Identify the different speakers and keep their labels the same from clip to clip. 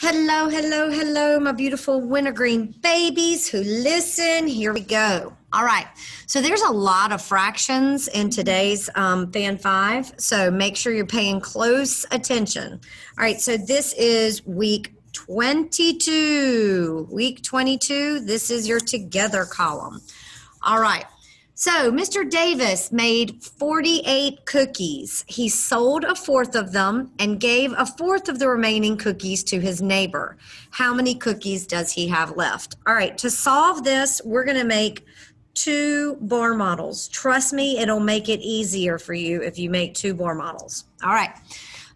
Speaker 1: Hello, hello, hello, my beautiful wintergreen babies who listen. Here we go. All right. So there's a lot of fractions in today's Fan 5. So make sure you're paying close attention. All right. So this is week 22. Week 22. This is your together column. All right. So Mr. Davis made 48 cookies. He sold a fourth of them and gave a fourth of the remaining cookies to his neighbor. How many cookies does he have left? All right, to solve this, we're going to make two bar models. Trust me, it'll make it easier for you if you make two bar models. All right,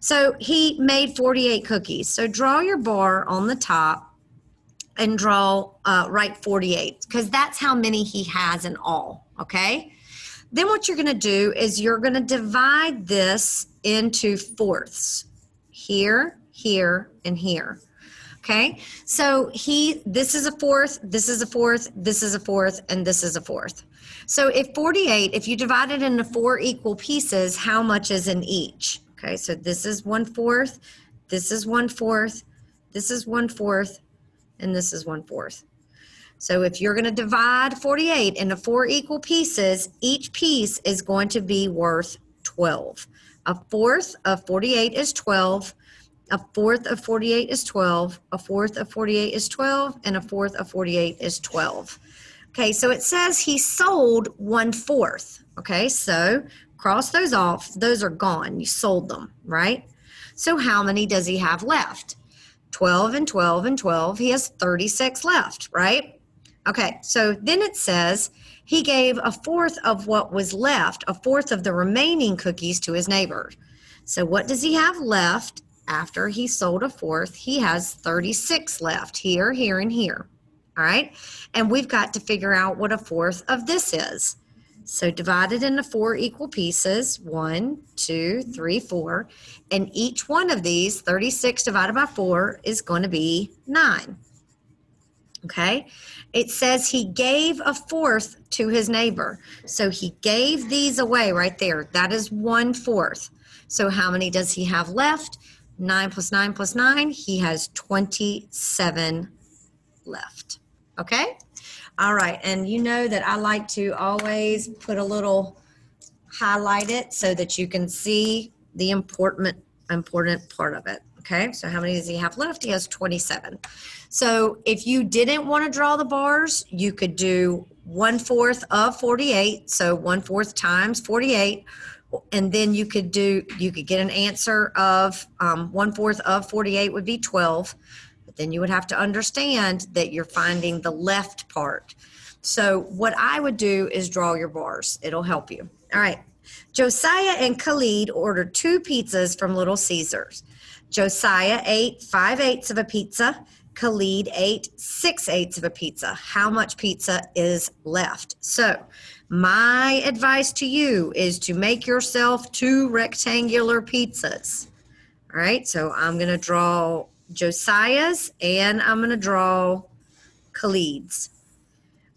Speaker 1: so he made 48 cookies. So draw your bar on the top and write 48 because that's how many he has in all. Okay, then what you're going to do is you're going to divide this into fourths, here, here, and here. Okay, so this is a fourth, this is a fourth, this is a fourth, and this is a fourth. So if 48, if you divide it into 4 equal pieces, how much is in each? Okay, so this is 1/4, this is 1/4, this is 1/4, and this is 1/4. So if you're going to divide 48 into 4 equal pieces, each piece is going to be worth 12. A fourth of 48 is 12. A fourth of 48 is 12. A fourth of 48 is 12. And a fourth of 48 is 12. Okay, so it says he sold 1/4. Okay, so cross those off. Those are gone. You sold them, right? So how many does he have left? 12 and 12 and 12. He has 36 left, right? Okay, so then it says he gave a fourth of what was left, a fourth of the remaining cookies to his neighbor. So what does he have left after he sold a fourth? He has 36 left, here, here, and here. All right, and we've got to figure out what a fourth of this is. So divide it into 4 equal pieces, 1, 2, 3, 4, and each one of these, 36 divided by 4, is going to be 9. Okay, it says he gave a fourth to his neighbor. So he gave these away right there. That is 1/4. So how many does he have left? 9 plus 9 plus 9. He has 27 left. Okay, all right. And you know that I like to always put a little highlight it so that you can see the important part of it. Okay, so how many does he have left? He has 27. So if you didn't want to draw the bars, you could do 1/4 of 48. So 1/4 times 48. And then you could get an answer of 1/4 of 48 would be 12. But then you would have to understand that you're finding the left part. So what I would do is draw your bars. It'll help you. All right. Josiah and Khalid ordered 2 pizzas from Little Caesars. Josiah ate 5/8 of a pizza. Khalid ate 6/8 of a pizza. How much pizza is left? So my advice to you is to make yourself 2 rectangular pizzas. All right, so I'm going to draw Josiah's and I'm going to draw Khalid's.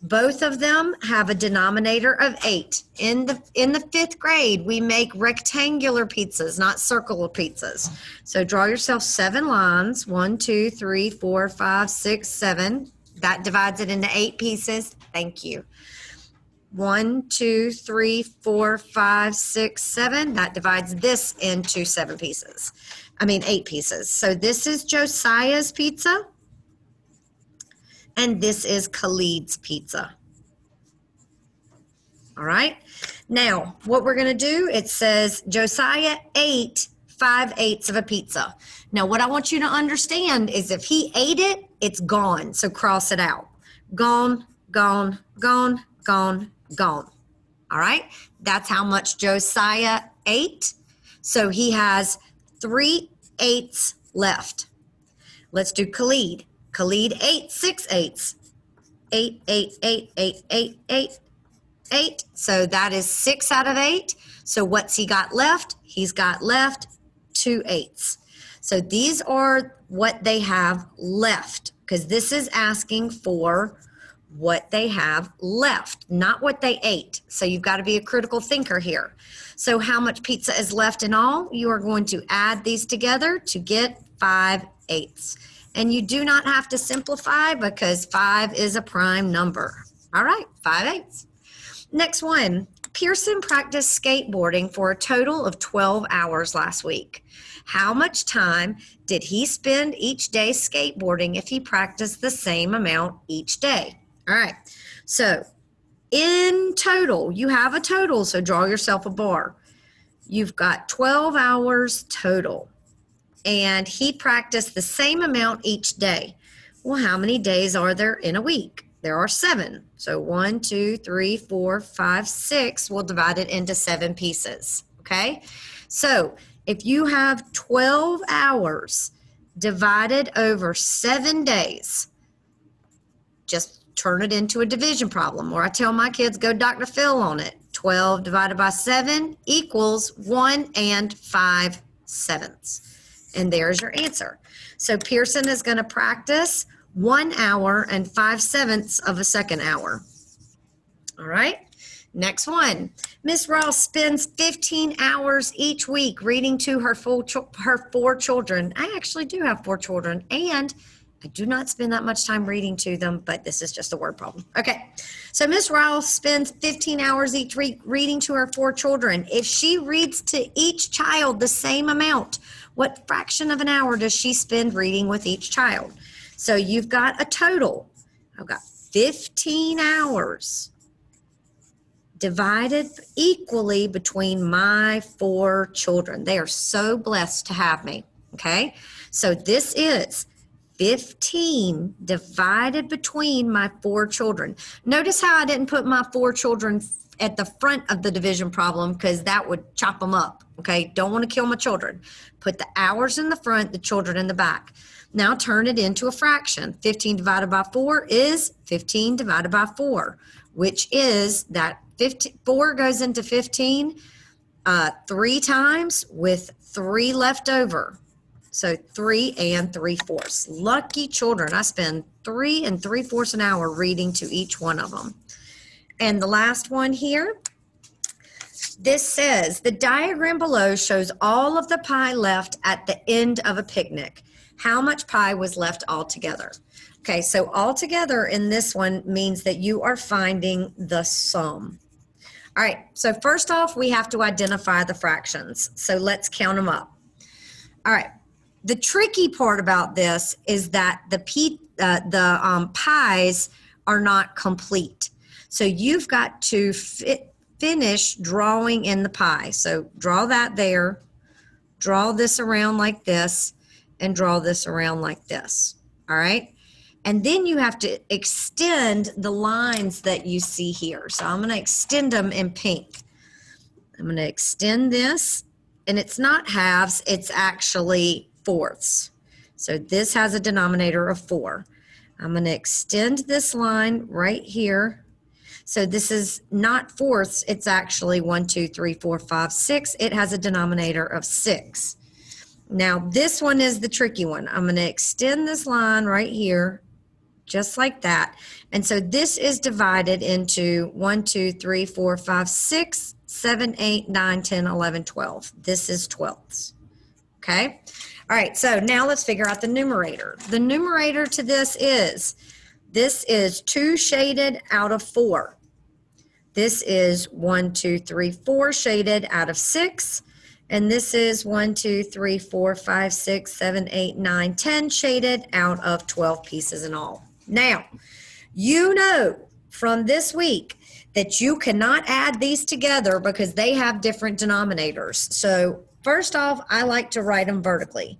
Speaker 1: Both of them have a denominator of 8. In the 5th grade, we make rectangular pizzas, not circular pizzas. So draw yourself 7 lines, 1, 2, 3, 4, 5, 6, 7. That divides it into 8 pieces. Thank you. 1, 2, 3, 4, 5, 6, 7. That divides this into 8 pieces. So this is Josiah's pizza. And this is Khalid's pizza. All right. Now, what we're going to do, it says Josiah ate 5/8 of a pizza. Now, what I want you to understand is if he ate it, it's gone. So cross it out. Gone, gone, gone, gone, gone. All right. That's how much Josiah ate. So he has 3/8 left. Let's do Khalid. Khalid ate 6/8. 8, 8, 8, 8, 8, 8, 8. So that is 6 out of 8. So what's he got left? He's got left 2/8. So these are what they have left because this is asking for what they have left, not what they ate. So you've got to be a critical thinker here. So how much pizza is left in all? You are going to add these together to get 5/8. And you do not have to simplify because 5 is a prime number. All right, 5/8. Next one. Pearson practiced skateboarding for a total of 12 hours last week. How much time did he spend each day skateboarding if he practiced the same amount each day? All right, so in total, you have a total, so draw yourself a bar. You've got 12 hours total, and he practiced the same amount each day. Well, how many days are there in a week? There are 7. So 1, 2, 3, 4, 5, 6. We'll divide it into 7 pieces, okay? So if you have 12 hours divided over 7 days, just turn it into a division problem, or I tell my kids, go Dr. Phil on it. 12 divided by 7 equals 1 5/7. And there's your answer. So Pearson is going to practice 1 hour and 5/7 of a second hour. All right. Next one. Miss Ross spends 15 hours each week reading to her 4 children. I actually do have 4 children, and I do not spend that much time reading to them, but this is just a word problem. Okay. So Miss Ross spends 15 hours each week reading to her 4 children. If she reads to each child the same amount, what fraction of an hour does she spend reading with each child? So you've got a total. I've got 15 hours divided equally between my 4 children. They are so blessed to have me, okay? So this is 15 divided between my 4 children. Notice how I didn't put my 4 children at the front of the division problem because that would chop them up, okay? Don't want to kill my children. Put the hours in the front, the children in the back. Now turn it into a fraction. 15 divided by 4 is 15 divided by 4, which is that 4 goes into 15 3 times with 3 left over. So 3 3/4. Lucky children. I spend 3 3/4 an hour reading to each one of them. And the last one here, this says, the diagram below shows all of the pie left at the end of a picnic. How much pie was left altogether? Okay, so altogether in this one means that you are finding the sum. All right, so first off, we have to identify the fractions. So let's count them up. All right, the tricky part about this is that the pies are not complete. So you've got to finish drawing in the pie. So draw that there, draw this around like this, and draw this around like this, all right? And then you have to extend the lines that you see here. So I'm gonna extend them in pink. I'm gonna extend this, and it's not halves, it's actually fourths. So this has a denominator of 4. I'm gonna extend this line right here. So this is not fourths, it's actually 1, 2, 3, 4, 5, 6. It has a denominator of 6. Now this one is the tricky one. I'm gonna extend this line right here, just like that. And so this is divided into 1, 2, 3, 4, 5, 6, 7, 8, 9, 10, 11, 12. This is 12ths, okay? All right, so now let's figure out the numerator. The numerator to this is 2 shaded out of 4. This is 1, 2, 3, 4 shaded out of 6. And this is 1, 2, 3, 4, 5, 6, 7, 8, 9, 10 shaded out of 12 pieces in all. Now, you know from this week that you cannot add these together because they have different denominators. So first off, I like to write them vertically.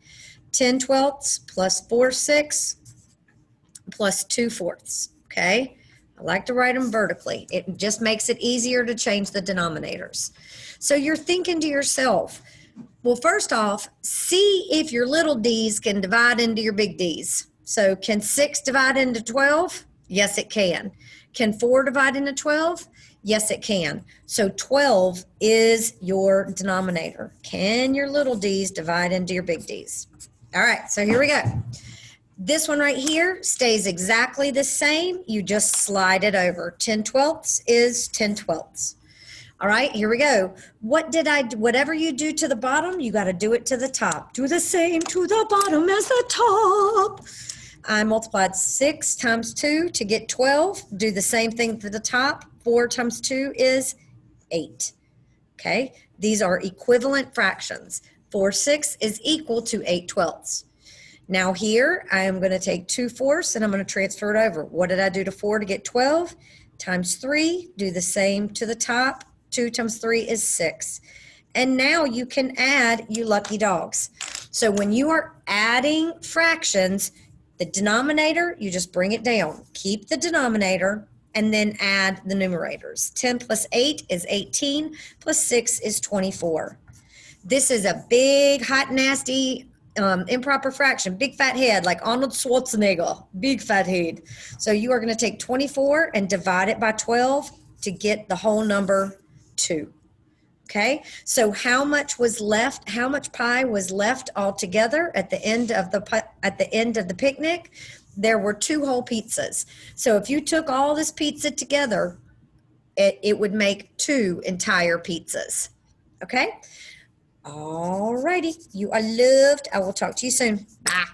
Speaker 1: 10 twelfths plus 4 sixths plus 2 fourths, okay? I like to write them vertically. It just makes it easier to change the denominators. So you're thinking to yourself, well, first off, see if your little d's can divide into your big D's. So can 6 divide into 12? Yes, it can. Can 4 divide into 12? Yes, it can. So 12 is your denominator. Can your little d's divide into your big D's? All right, so here we go. This one right here stays exactly the same. You just slide it over. 10 twelfths is 10 twelfths. All right, here we go. Whatever you do to the bottom, you got to do it to the top. Do the same to the bottom as the top. I multiplied 6 times 2 to get 12. Do the same thing to the top. 4 times 2 is 8. Okay, these are equivalent fractions. 4/6 is equal to 8/12. Now here, I am going to take 2/4 and I'm going to transfer it over. What did I do to 4 to get 12? Times 3, do the same to the top. 2 times 3 is 6. And now you can add, you lucky dogs. So when you are adding fractions, the denominator, you just bring it down. Keep the denominator and then add the numerators. 10 plus 8 is 18, plus 6 is 24. This is a big, hot, nasty, improper fraction, big fat head, like Arnold Schwarzenegger, big fat head. So you are going to take 24 and divide it by 12 to get the whole number 2. Okay, so how much was left? How much pie was left altogether at the end of the picnic? There were 2 whole pizzas. So if you took all this pizza together, it would make 2 entire pizzas. Okay. All righty. You are loved. I will talk to you soon. Bye.